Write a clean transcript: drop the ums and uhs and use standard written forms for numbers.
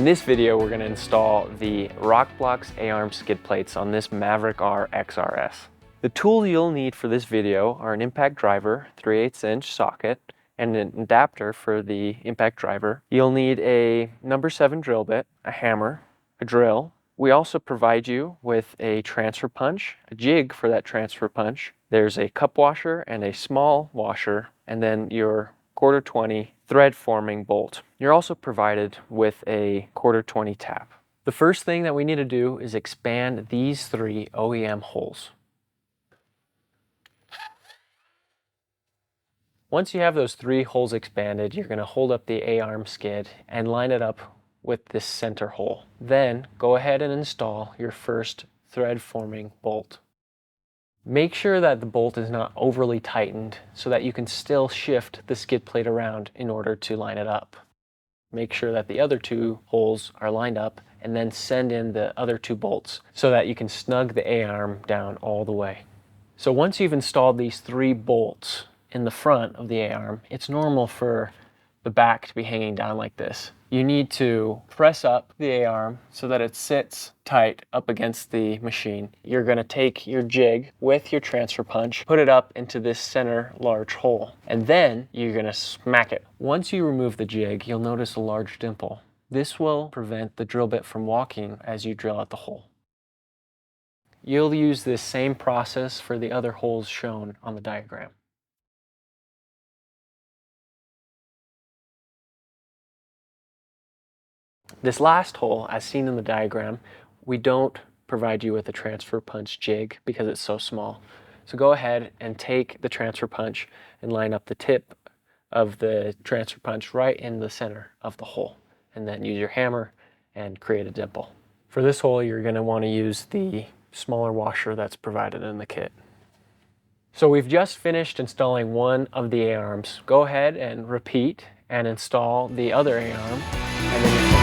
this video, we're going to install the Rokblokz A-Arms skid plates on this Maverick R XRS. The tools you'll need for this video are an impact driver, 3/8" socket, and an adapter for the impact driver. You'll need a number 7 drill bit, a hammer, a drill. We also provide you with a transfer punch, a jig for that transfer punch. There's a cup washer and a small washer, and then your 1/4-20 thread forming bolt. You're also provided with a 1/4-20 tap. The first thing that we need to do is expand these 3 OEM holes. Once you have those 3 holes expanded, you're going to hold up the A-arm skid and line it up with this center hole. Then go ahead and install your first thread forming bolt. Make sure that the bolt is not overly tightened so that you can still shift the skid plate around in order to line it up. Make sure that the other 2 holes are lined up, and then send in the other 2 bolts so that you can snug the A-arm down all the way. So once you've installed these 3 bolts in the front of the A-arm, it's normal for the back to be hanging down like this. You need to press up the A-arm so that it sits tight up against the machine. You're going to take your jig with your transfer punch, put it up into this center large hole, and then you're going to smack it. Once you remove the jig, you'll notice a large dimple. This will prevent the drill bit from walking as you drill out the hole. You'll use this same process for the other holes shown on the diagram. This last hole, as seen in the diagram, we don't provide you with a transfer punch jig because it's so small. So go ahead and take the transfer punch and line up the tip of the transfer punch right in the center of the hole, and then use your hammer and create a dimple. For this hole, you're going to want to use the smaller washer that's provided in the kit. So we've just finished installing one of the A-arms. Go ahead and repeat and install the other A-arm, and then